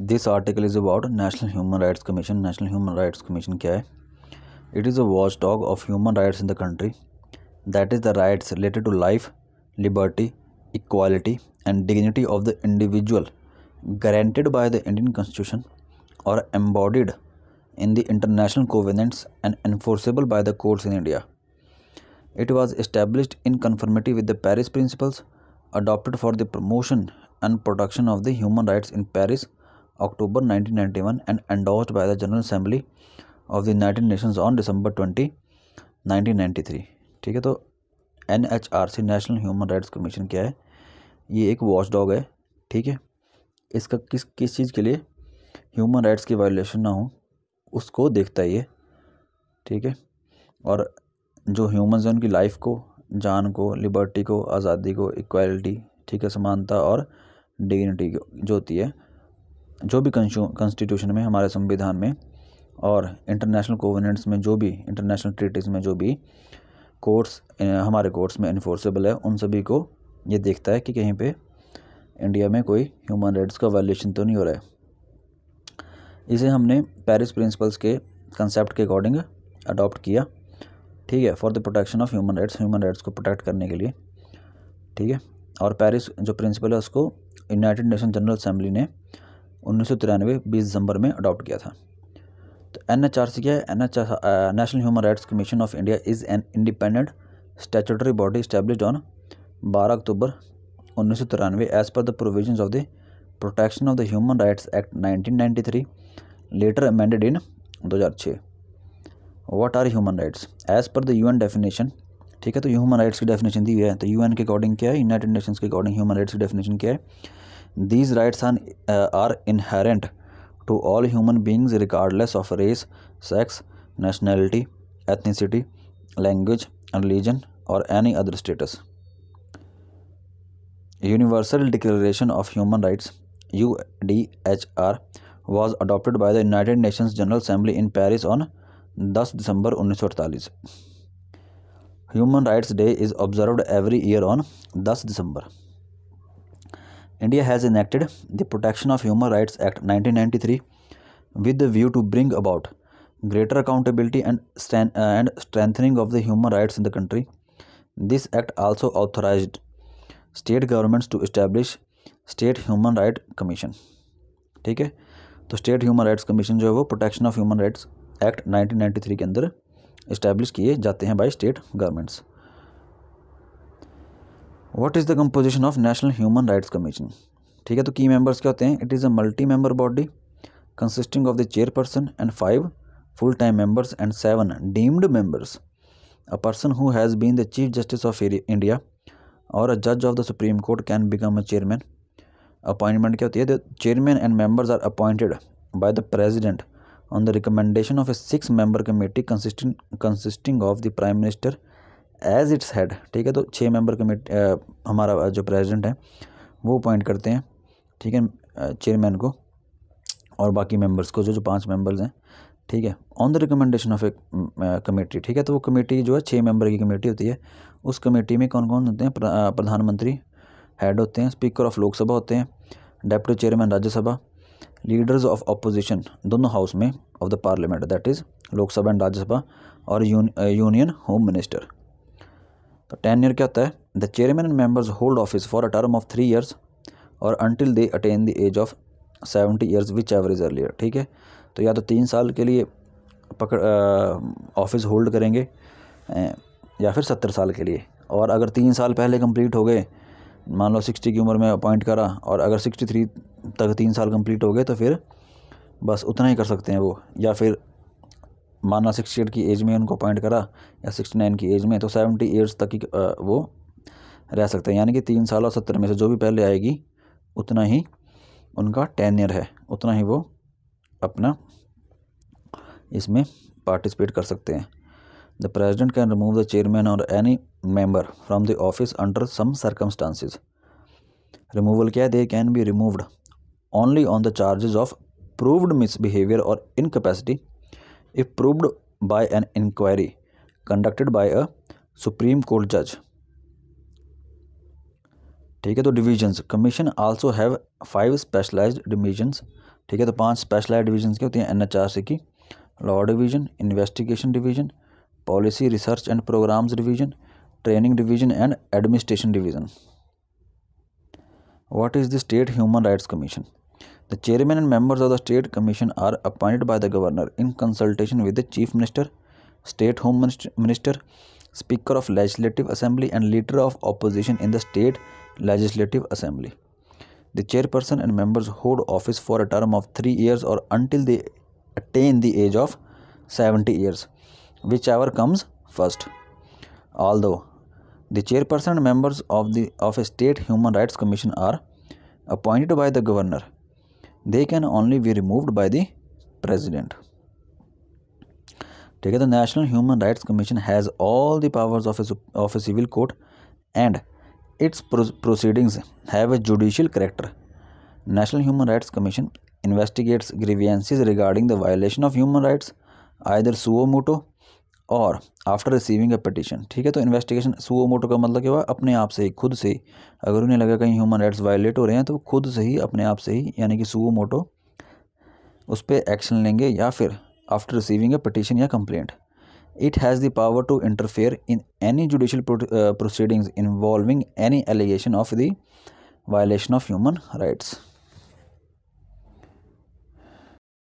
This article is about national human rights commission. National human rights commission क्या है? It is a watch dog of human rights in the country, that is the rights related to life, liberty, equality and dignity of the individual guaranteed by the Indian Constitution or embodied in the international covenants and enforceable by the courts in India. It was established in conformity with the Paris Principles adopted for the promotion and protection of the human rights in Paris, October 1991, and endorsed by the General Assembly of the United Nations on December 20, 1993. ठीक है, तो NHRC national human rights commission क्या है? ये एक watch dog है। ठीक है, इसका किस चीज़ के लिए? ह्यूमन राइट्स की वायलेशन ना हो उसको देखता है ये। ठीक है, और जो ह्यूमंस हैं उनकी लाइफ को, जान को, लिबर्टी को, आज़ादी को, इक्वालिटी, ठीक है, समानता और डिग्निटी जो होती है, जो भी कॉन्स्टिट्यूशन में, हमारे संविधान में और इंटरनेशनल कोवेनेंट्स में, जो भी इंटरनेशनल ट्रीटीज़ में, जो भी कोर्ट्स हमारे कोर्ट्स में इन्फोर्सेबल है, उन सभी को ये देखता है कि कहीं पे इंडिया में कोई ह्यूमन राइट्स का वायलेशन तो नहीं हो रहा है। इसे हमने पेरिस प्रिंसिपल्स के कंसेप्ट के अकॉर्डिंग अडॉप्ट किया। ठीक है, for the protection of human rights को प्रोटेक्ट करने के लिए। ठीक है, और पेरिस जो प्रिंसिपल है उसको यूनाइटेड नेशन जनरल असेंबली ने 1993 20 दिसंबर में अडॉप्ट किया था। तो NHRC क्या है? National human rights commission of India is an independent statutory body established on 12 October 1993 as per the provisions of the protection of the human rights act 1993, later amended in 2006। What are human rights? As per the UN definition. ठीक है, तो human rights की definition दी है, तो UN के according क्या है, यूनाइटेड नेशंस के अकॉर्डिंग ह्यूमन राइट्स की डेफिनेशन क्या है? These rights are inherent to all human beings regardless of race, sex, nationality, ethnicity, language, religion और any other status. Universal Declaration of Human Rights UDHR was adopted by the United Nations General Assembly in Paris on 10 December 1948. Human Rights Day is observed every year on 10 December. India has enacted the Protection of Human Rights Act 1993 with the view to bring about greater accountability and strengthening of the human rights in the country. This act also authorized state governments to establish state human right commission. ठीक है, तो state human rights commission जो है वो protection of human rights act 1993 के अंदर establish किए जाते हैं by state governments. What is the composition of national human rights commission? ठीक है, तो की मेंबर्स क्या होते हैं? It is a multi member body consisting of the chairperson and 5 full time members and 7 deemed members. A person who has been the chief justice of India और a जज of the supreme court can become a chairman. Appointment क्या होती है? The chairman and members are appointed by the president on the recommendation of a 6 member committee consisting of the prime minister as its head. ठीक है, तो 6 member committee हमारा जो president है वो अपॉइंट करते हैं। ठीक है, चेयरमैन को और बाकी मेंबर्स को, जो 5 मेंबर्स हैं। ठीक है, on the recommendation of A committee. ठीक है, तो वो कमेटी जो है 6 मेंबर की कमेटी होती है। उस कमेटी में कौन कौन होते हैं? प्रधानमंत्री हेड होते हैं, स्पीकर ऑफ लोकसभा होते हैं, deputy chairman Rajya Sabha, leaders of opposition दोनों हाउस में of the parliament, that is Lok Sabha and Rajya Sabha, और यूनियन होम मिनिस्टर। तो टेन्योर क्या होता है? The chairman and members hold office for a term of 3 years और until they attain the age of 70 years whichever is earlier. ठीक है, तो या तो 3 साल के लिए ऑफिस होल्ड करेंगे या फिर 70 साल के लिए, और अगर 3 साल पहले कंप्लीट हो गए, मान लो 60 की उम्र में अपॉइंट करा, और अगर 63 तक 3 साल कंप्लीट हो गए तो फिर बस उतना ही कर सकते हैं वो, या फिर माना 68 की एज में उनको अपॉइंट करा या 69 की एज में, तो 70 ईयर्स तक ही वो रह सकते हैं। यानी कि 3 साल और 70 में से जो भी पहले आएगी उतना ही उनका टेन्योर है, उतना ही वो अपना इसमें पार्टिसिपेट कर सकते हैं। The president can remove the chairman और any member from the office under some circumstances. Removal क्या है? They can be removed only on the charges of proved misbehaviour और incapacity if proved by an inquiry conducted by a supreme court जज। ठीक है। तो divisions, commission also have 5 specialised divisions. ठीक है। तो 5 स्पेशलाइज्ड डिविजन्स की होती हैं NHRC की, law division, investigation division, policy research and programmes division, training division and administration division. What is the State Human Rights Commission? The chairman and members of the State Commission are appointed by the governor in consultation with the Chief Minister, State Home Minister, Speaker of Legislative Assembly and Leader of Opposition in the State Legislative Assembly. The chairperson and members hold office for a term of 3 years or until they attain the age of 70 years, whichever comes first. Although the chairperson and members of a State Human Rights Commission are appointed by the governor, they can only be removed by the president. ठीक है। तो national human rights commission has all the powers of a civil court and its proceedings have a judicial character. National human rights commission investigates grievances regarding the violation of human rights either suo moto और after receiving a petition. ठीक है। तो investigation suo motu का मतलब क्या हुआ, अपने आप से ही, खुद से ही, अगर उन्हें लगा कहीं ह्यूमन राइट्स वायलेट हो रहे हैं तो खुद से ही, अपने आप से ही, यानी कि सुओ मोटो उस पर एक्शन लेंगे, या फिर आफ्टर रिसीविंग अ पिटिशन या complaint. It has the power to interfere in any judicial proceedings involving any allegation of the violation of human rights.